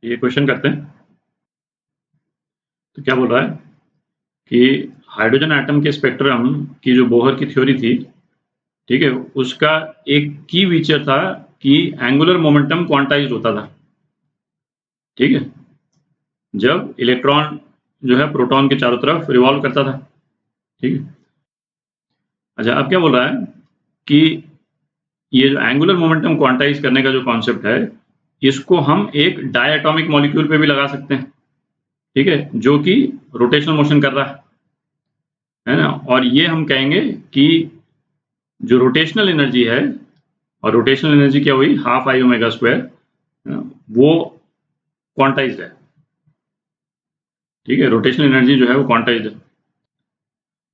ये क्वेश्चन करते हैं। तो क्या बोल रहा है कि हाइड्रोजन एटम के स्पेक्ट्रम की जो बोहर की थ्योरी थी, ठीक है, उसका एक की फीचर था कि एंगुलर मोमेंटम क्वांटाइज्ड होता था। ठीक है, जब इलेक्ट्रॉन जो है प्रोटॉन के चारों तरफ रिवॉल्व करता था। ठीक है, अच्छा अब क्या बोल रहा है कि ये जो एंगुलर मोमेंटम क्वांटाइज करने का जो कॉन्सेप्ट है, इसको हम एक डायटॉमिक मॉलिक्यूल पे भी लगा सकते हैं। ठीक है, जो कि रोटेशनल मोशन कर रहा है ना, और ये हम कहेंगे कि जो रोटेशनल एनर्जी है, और रोटेशनल एनर्जी क्या हुई, हाफ आई ओमेगा स्क्वायर, वो क्वांटाइज्ड है। ठीक है, रोटेशनल एनर्जी जो है वो क्वांटाइज्ड है।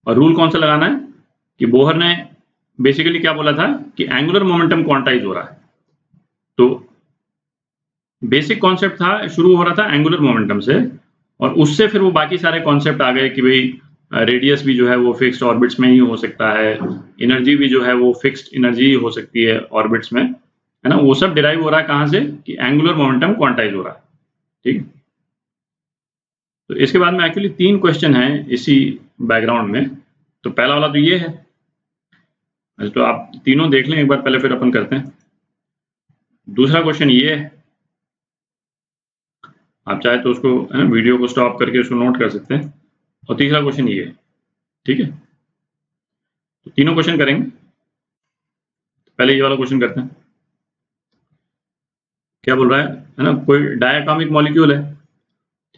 और रूल कौन सा लगाना है कि बोहर ने बेसिकली क्या बोला था कि एंगुलर मोमेंटम क्वांटाइज हो रहा है। तो बेसिक कॉन्सेप्ट था, शुरू हो रहा था एंगुलर मोमेंटम से, और उससे फिर वो बाकी सारे कॉन्सेप्ट आ गए कि भाई रेडियस भी जो है वो फिक्स्ड ऑर्बिट्स में ही हो सकता है, एनर्जी भी जो है वो फिक्स्ड एनर्जी हो सकती है ऑर्बिट्स में, है ना। वो सब डिराइव हो रहा है कहाँ से कि एंगुलर मोमेंटम क्वांटाइज हो रहा है। ठीक, तो इसके बाद में एक्चुअली 3 क्वेश्चन हैं इसी बैकग्राउंड में। तो पहला वाला तो ये है, तो आप तीनों देख लें एक बार पहले, फिर अपन करते हैं। दूसरा क्वेश्चन ये है, आप चाहे तो उसको है ना वीडियो को स्टॉप करके उसको नोट कर सकते हैं। और तीसरा क्वेश्चन ये है। ठीक है, तो तीनों क्वेश्चन करेंगे। पहले ये वाला क्वेश्चन करते हैं। क्या बोल रहा है ना, कोई डायटॉमिक मॉलिक्यूल है।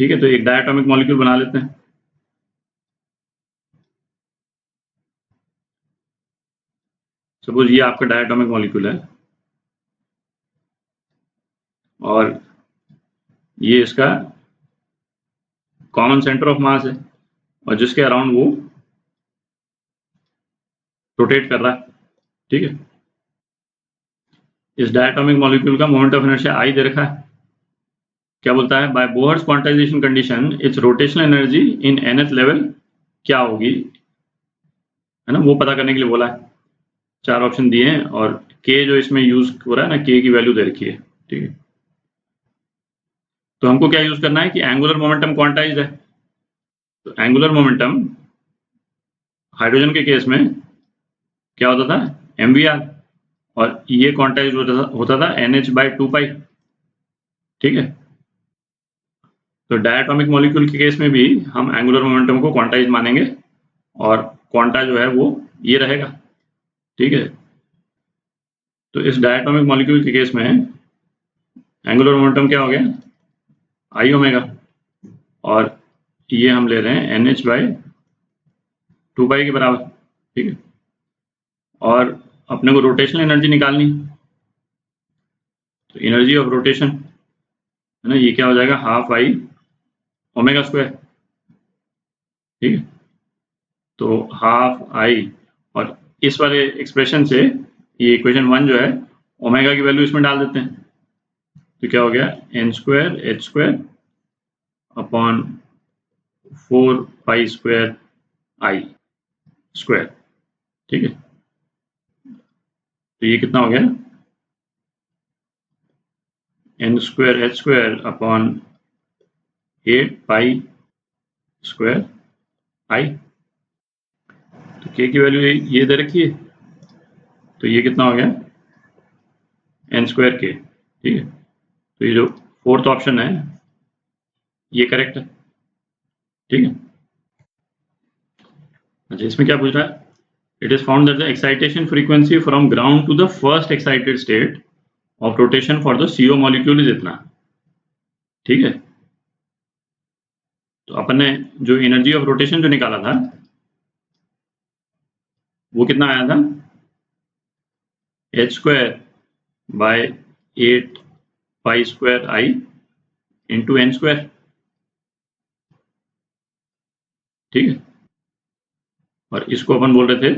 ठीक है, तो एक डायटॉमिक मॉलिक्यूल बना लेते हैं। सपोज ये आपका डायटॉमिक मॉलिक्यूल है, और ये इसका कॉमन सेंटर ऑफ मास है, और जिसके अराउंड वो रोटेट कर रहा है। ठीक है, इस डायटॉमिक मॉलिक्यूल का मोमेंट ऑफ इनर्शिया आई दे रखा है। क्या बोलता है, by Bohr's quantization condition it's rotational energy in nth level क्या होगी, है ना, वो पता करने के लिए बोला है। 4 ऑप्शन दिए हैं, और के जो इसमें यूज हो रहा है ना, के की वैल्यू दे रखी है। ठीक है, तो हमको क्या यूज करना है कि एंगुलर मोमेंटम क्वांटाइज्ड है। तो एंगुलर मोमेंटम हाइड्रोजन के केस में क्या होता था, mvr, और ये क्वांटाइज होता था nh/2π। ठीक है, तो डायटॉमिक मॉलिक्यूल के केस में भी हम एंगुलर मोमेंटम को क्वांटाइज मानेंगे, और क्वांटा जो है वो ये रहेगा। ठीक है, तो इस डायटॉमिक मॉलिक्यूल के केस में एंगुलर मोमेंटम क्या हो गया, आई ओमेगा, और ये हम ले रहे हैं nh/2π के बराबर। ठीक है, और अपने को रोटेशनल एनर्जी निकालनी, तो एनर्जी ऑफ रोटेशन है ना, ये क्या हो जाएगा, हाफ आई ओमेगा स्क्वायर। ठीक है, तो हाफ आई, और इस वाले एक्सप्रेशन से ये इक्वेशन 1 जो है, ओमेगा की वैल्यू इसमें डाल देते हैं। तो क्या हो गया, n² h² अपॉन 4π² आई स्क्वायर। ठीक है, तो ये कितना हो गया, n² h² अपॉन 8π² आई। तो k की वैल्यू ये दे रखी है, तो ये कितना हो गया, n² k। ठीक है, तो ये जो 4th ऑप्शन है ये करेक्ट है। ठीक है, अच्छा इसमें क्या पूछ रहा है, it is found that the excitation frequency from ground to the first excited state of rotation for the CO molecule is इतना। ठीक है, तो अपन ने जो एनर्जी ऑफ रोटेशन जो निकाला था, वो कितना आया था, h²/8π² आई इंटू n²। ठीक है, और इसको अपन बोल रहे थे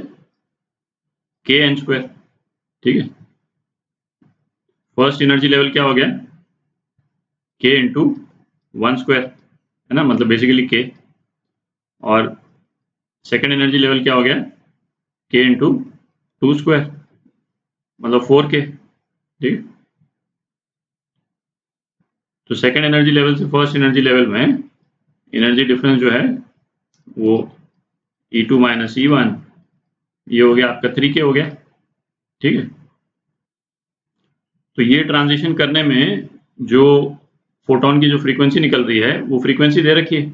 kn²। ठीक है, फर्स्ट एनर्जी लेवल क्या हो गया, k इंटू 1² है ना, मतलब बेसिकली k। और सेकेंड एनर्जी लेवल क्या हो गया, k इंटू 2² मतलब 4k। ठीक है, तो सेकेंड एनर्जी लेवल से फर्स्ट एनर्जी लेवल में एनर्जी डिफरेंस जो है वो E2 माइनस E1, ये हो गया आपका 3K हो गया, ठीक है। तो ये ट्रांजिशन करने में जो फोटोन की जो फ्रीक्वेंसी निकल रही है वो फ्रीक्वेंसी दे रखी है,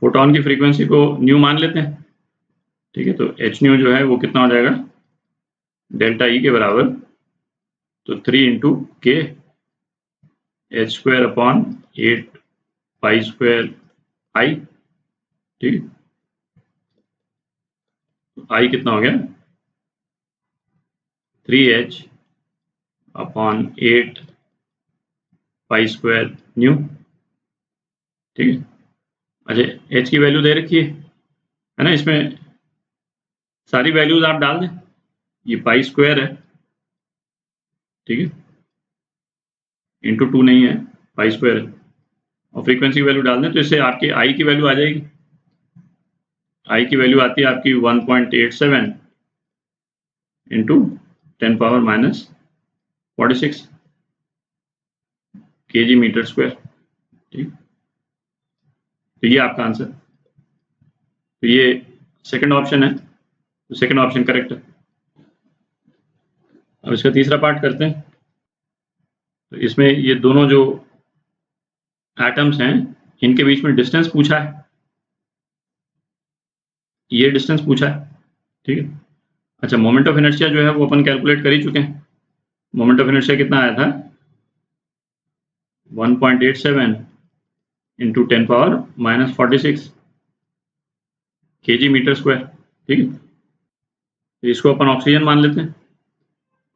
फोटोन की फ्रीक्वेंसी को न्यू मान लेते हैं, ठीक है। तो एच न्यू जो है वो कितना हो जाएगा, डेल्टा ई के बराबर, तो 3 इंटू के h square upon 8 pi square I, ठीक है। तो आई कितना हो गया, 3h upon 8 pi square new, ठीक है। अच्छा, h की वैल्यू दे रखी है ना, इसमें सारी वैल्यूज आप डाल दें, ये पाई स्क्वायर है, ठीक है, इंटू 2 नहीं है, पाई स्क्वायर है, और फ्रीक्वेंसी की वैल्यू डाल दें तो इससे आपकी आई की वैल्यू आ जाएगी। आई की वैल्यू आती है आपकी 1.87 into 10 power minus 46 kg metre square, ठीक। तो ये आपका आंसर, तो ये सेकंड ऑप्शन है, तो सेकंड ऑप्शन करेक्ट है। अब इसका तीसरा पार्ट करते हैं। तो इसमें ये दोनों जो एटम्स हैं इनके बीच में डिस्टेंस पूछा है, ये डिस्टेंस पूछा है, ठीक है। अच्छा, मोमेंट ऑफ इनर्शिया जो है वो अपन कैलकुलेट कर ही चुके हैं। मोमेंट ऑफ इनर्शिया कितना आया था, 1.87 into 10 power minus 46 kg metre square, ठीक है। तो इसको अपन ऑक्सीजन मान लेते हैं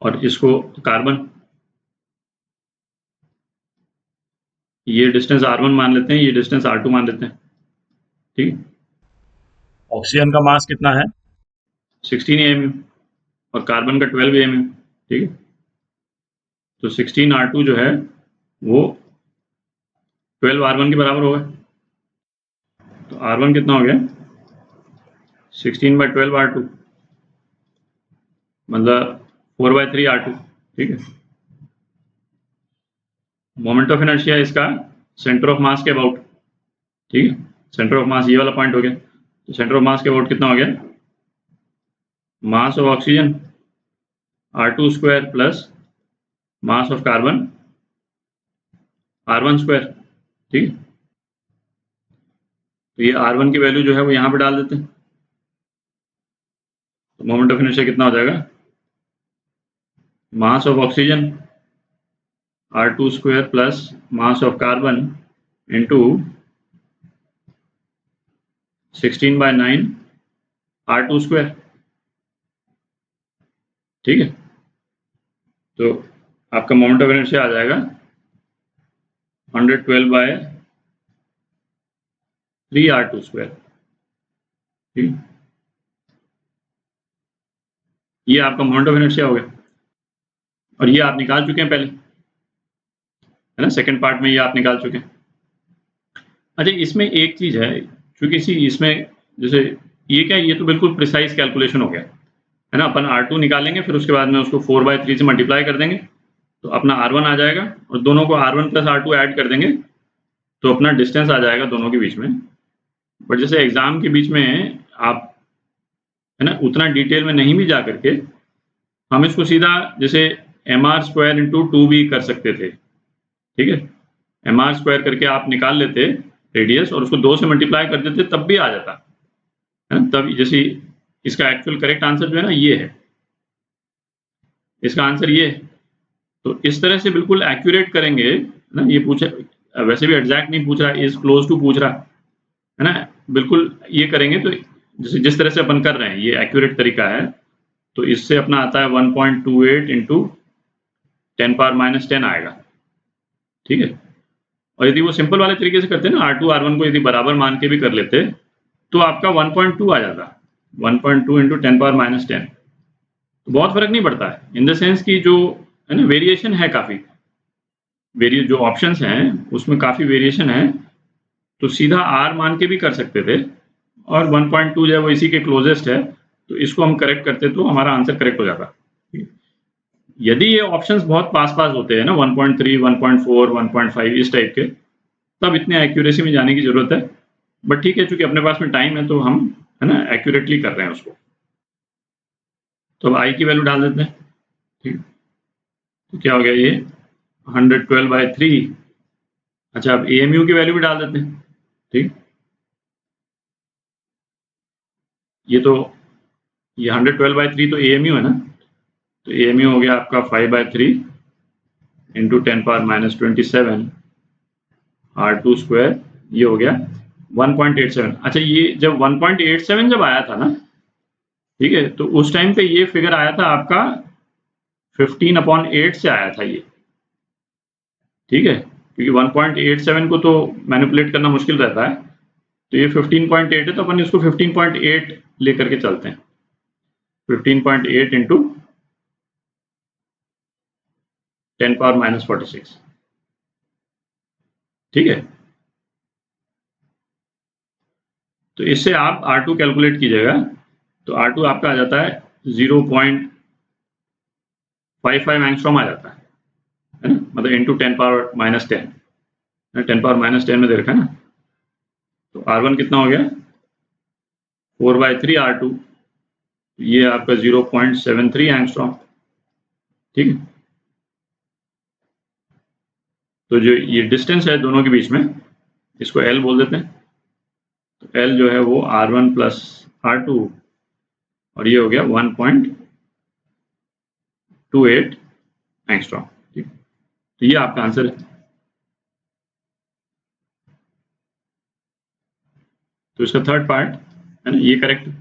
और इसको कार्बन, ये डिस्टेंस R1 मान लेते हैं, ये डिस्टेंस R2 मान लेते हैं, ठीक है। ऑक्सीजन का मास कितना है, 16 AMU और कार्बन का 12 AMU, ठीक है। तो 16 R2 जो है वो 12 R1 के बराबर होगा। तो R1 कितना हो गया, 16/12 R2, मतलब 4/3 R2, ठीक है। मोमेंट ऑफ इनर्शिया इसका सेंटर ऑफ मास के अबाउट, ठीक है, सेंटर ऑफ मास ये वाला पॉइंट हो गया। तो सेंटर ऑफ मास के अबाउट कितना हो गया, mass of oxygen R2 square plus mass of carbon R1 square, ठीक है। तो ये R1 की वैल्यू जो है वो यहाँ पे डाल देते हैं। तो मोमेंट ऑफ इनर्शिया कितना हो जाएगा, mass of oxygen R2 square plus mass of carbon into 16/9 R2 square, ठीक है। तो आपका मोमेंट ऑफ इनर्शिया आ जाएगा 112/3 R2 स्क्वायर, ठीक। ये आपका मोमेंट ऑफ इनर्शिया हो गया और ये आप निकाल चुके हैं पहले, है ना, सेकंड पार्ट में ये आप निकाल चुके हैं। अच्छा, इसमें एक चीज है, क्योंकि इसमें जैसे ये क्या, ये तो बिल्कुल प्रिसाइज कैलकुलेशन हो गया, है ना। अपन R2 निकालेंगे, फिर उसके बाद में उसको 4/3 से मल्टीप्लाई कर देंगे तो अपना R1 आ जाएगा, और दोनों को R1 प्लस R2 ऐड कर देंगे तो अपना डिस्टेंस आ जाएगा दोनों के बीच में। बट जैसे एग्जाम के बीच में आप, है ना, उतना डिटेल में नहीं भी जा करके हम इसको सीधा जैसे mr स्क्वायर इंटू 2 भी कर सकते थे, ठीक है। mr स्क्वायर करके आप निकाल लेते रेडियस और उसको 2 से मल्टीप्लाई कर देते, तब भी आ जाता, है ना। तब जैसे इसका एक्चुअल करेक्ट आंसर जो है ना ये है, इसका आंसर ये है। तो इस तरह से बिल्कुल एक्यूरेट करेंगे ना, ये पूछे वैसे भी एग्जैक्ट नहीं पूछ रहा, इज क्लोज टू पूछ रहा है ना, बिल्कुल ये करेंगे तो जैसे जिस तरह से अपन कर रहे हैं ये एक्यूरेट तरीका है। तो इससे अपना आता है 1.28 इंटू 10 पावर माइनस 10 आएगा, ठीक है। और यदि वो सिंपल वाले तरीके से करते हैं ना, R2 R1 को यदि बराबर मान के भी कर लेते तो आपका 1.2 आ जाता, 1.2 इंटू 10 पावर माइनस 10। तो बहुत फर्क नहीं पड़ता है, इन द सेंस की जो है ना वेरिएशन है, काफी जो ऑप्शंस हैं उसमें काफी वेरिएशन है। तो सीधा R मान के भी कर सकते थे, और 1.2 जो है वो इसी के क्लोजेस्ट है, तो इसको हम करेक्ट करते तो हमारा आंसर करेक्ट हो जाता। यदि ये ऑप्शंस बहुत पास होते हैं ना 1.3, 1.4, 1.5 इस टाइप के, तब इतने एक्यूरेसी में जाने की जरूरत है। बट ठीक है, चूंकि अपने पास में टाइम है तो हम है ना एक्यूरेटली कर रहे हैं उसको। तो अब आई की वैल्यू डाल देते हैं। ठीक, तो क्या हो गया ये 112/3। अच्छा, अब AMU की वैल्यू भी डाल देते हैं। ठीक, ये 112/3 तो AMU है ना, तो AMU हो गया आपका 5/3 इंटू 10⁻⁻27 R2 स्क्वायर, ये हो गया 1.87। अच्छा, ये जब 1.87 जब आया था ना, ठीक है, तो उस टाइम पे ये फिगर आया था आपका 15/8 से आया था ये। ठीक है, क्योंकि 1.87 को तो मैनिपुलेट करना मुश्किल रहता है, तो ये 15.8 है, तो अपन इसको 15.8 लेकर के चलते हैं। 15.8 इंटू 10⁻⁻46। ठीक है, तो इससे आप R2 कैलकुलेट कीजिएगा, तो R2 आपका आ जाता है 0.55 एंगस्ट्रॉम आ जाता है ना, मतलब इंटू 10⁻⁻10, 10⁻⁻10 में दे रखा है ना। तो R1 कितना हो गया 4/3 R2, ये आपका 0.73 एंगस्ट्रॉम। ठीक है, तो जो ये डिस्टेंस है दोनों के बीच में, इसको L बोल देते हैं। तो L जो है वो R1 प्लस R2, और ये हो गया 1.28 एंगस्ट्रॉम। ठीक, तो ये आपका आंसर है। तो इसका थर्ड पार्ट है ना, ये करेक्ट है।